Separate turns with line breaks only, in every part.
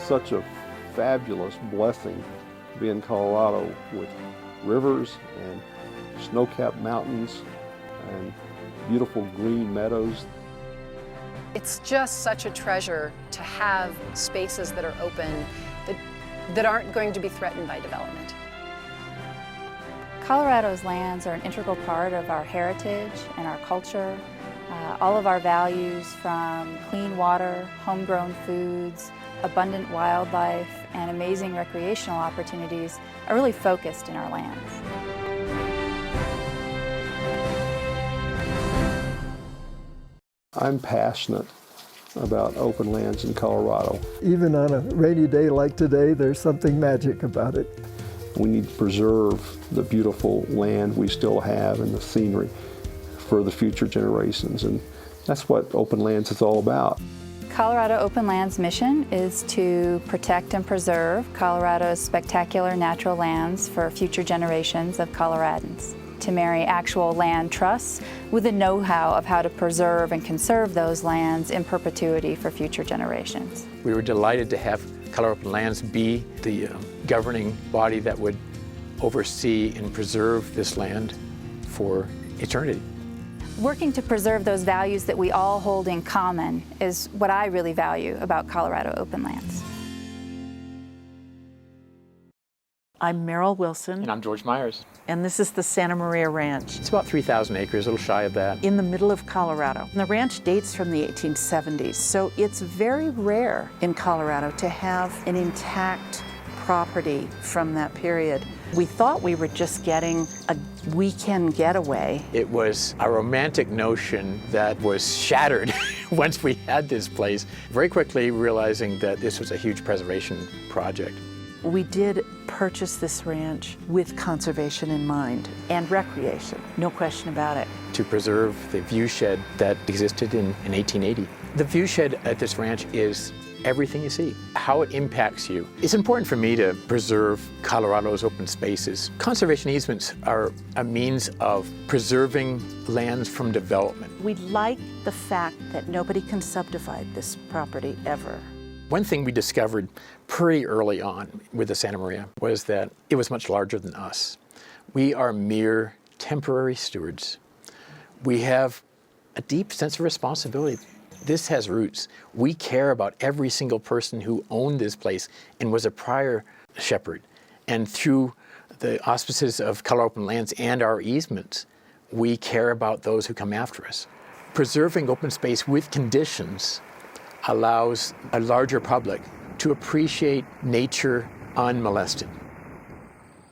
such a fabulous blessing to be in Colorado with rivers and snow-capped mountains and beautiful green meadows.
It's just such a treasure to have spaces that are open, that aren't going to be threatened by development.
Colorado's lands are an integral part of our heritage and our culture. All of our values, from clean water, homegrown foods, abundant wildlife, and amazing recreational opportunities, are really focused in our lands.
I'm passionate about open lands in Colorado.
Even on a rainy day like today, there's something magic about it.
We need to preserve the beautiful land we still have and the scenery for the future generations, and that's what open lands is all about.
Colorado Open Lands' mission is to protect and preserve Colorado's spectacular natural lands for future generations of Coloradans, to marry actual land trusts with the know-how of how to preserve and conserve those lands in perpetuity for future generations.
We were delighted to have Colorado Open Lands be the governing body that would oversee and preserve this land for eternity.
Working to preserve those values that we all hold in common is what I really value about Colorado Open Lands.
I'm Merrill Wilson.
And I'm George Myers.
And this is the Santa Maria Ranch.
It's about 3,000 acres, a little shy of that.
In the middle of Colorado. And the ranch dates from the 1870s, so it's very rare in Colorado to have an intact property from that period. We thought we were just getting a weekend getaway.
It was a romantic notion that was shattered once we had this place, very quickly realizing that this was a huge preservation project.
We did purchase this ranch with conservation in mind and recreation, no question about it.
To preserve the view shed that existed in 1880. The view shed at this ranch is everything you see, how it impacts you. It's important for me to preserve Colorado's open spaces. Conservation easements are a means of preserving lands from development.
We like the fact that nobody can subdivide this property ever.
One thing we discovered pretty early on with the Santa Maria was that it was much larger than us. We are mere temporary stewards. We have a deep sense of responsibility. This has roots. We care about every single person who owned this place and was a prior shepherd. And through the auspices of Colorado Open Lands and our easements, we care about those who come after us. Preserving open space with conditions allows a larger public to appreciate nature unmolested.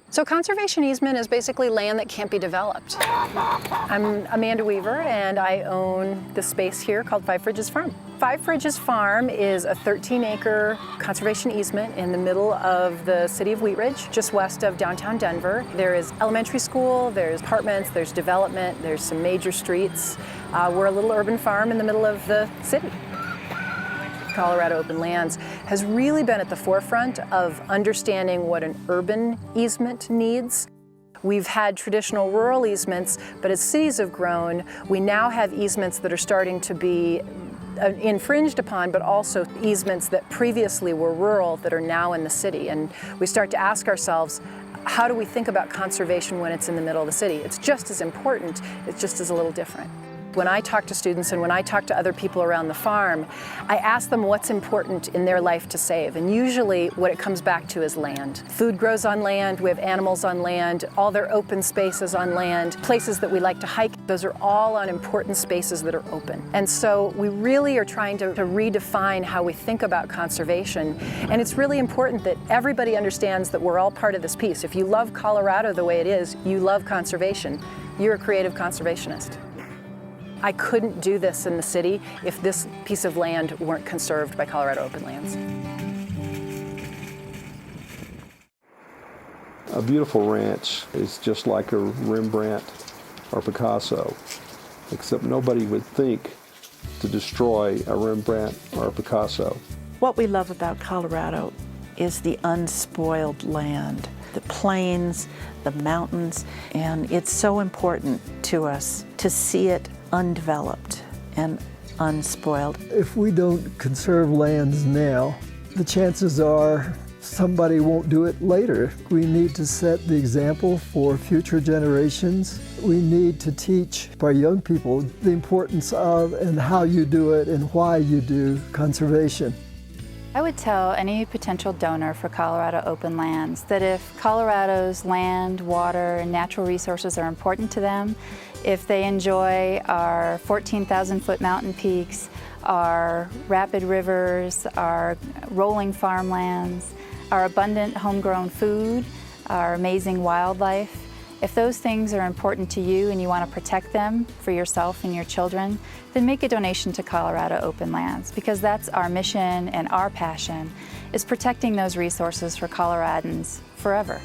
So conservation easement is basically land that can't be developed. I'm Amanda Weaver, and I own the space here called Five Fridges Farm. Five Fridges Farm is a 13-acre conservation easement in the middle of the city of Wheat Ridge, just west of downtown Denver. There is elementary school, there's apartments, there's development, there's some major streets. We're a little urban farm in the middle of the city. Colorado Open Lands has really been at the forefront of understanding what an urban easement needs. We've had traditional rural easements, but as cities have grown, we now have easements that are starting to be infringed upon, but also easements that previously were rural that are now in the city. And we start to ask ourselves, how do we think about conservation when it's in the middle of the city? It's just as important, it just is a little different. When I talk to students and when I talk to other people around the farm, I ask them what's important in their life to save. And usually what it comes back to is land. Food grows on land, we have animals on land, all their open spaces on land, places that we like to hike, those are all on important spaces that are open. And so we really are trying to redefine how we think about conservation. And it's really important that everybody understands that we're all part of this piece. If you love Colorado the way it is, you love conservation. You're a creative conservationist. I couldn't do this in the city if this piece of land weren't conserved by Colorado Open Lands.
A beautiful ranch is just like a Rembrandt or Picasso, except nobody would think to destroy a Rembrandt or a Picasso.
What we love about Colorado is the unspoiled land, the plains, the mountains, and it's so important to us to see it undeveloped and unspoiled.
If we don't conserve lands now, the chances are somebody won't do it later. We need to set the example for future generations. We need to teach our young people the importance of and how you do it and why you do conservation.
I would tell any potential donor for Colorado Open Lands that if Colorado's land, water, and natural resources are important to them, if they enjoy our 14,000-foot mountain peaks, our rapid rivers, our rolling farmlands, our abundant homegrown food, our amazing wildlife, if those things are important to you and you want to protect them for yourself and your children, then make a donation to Colorado Open Lands, because that's our mission and our passion, is protecting those resources for Coloradans forever.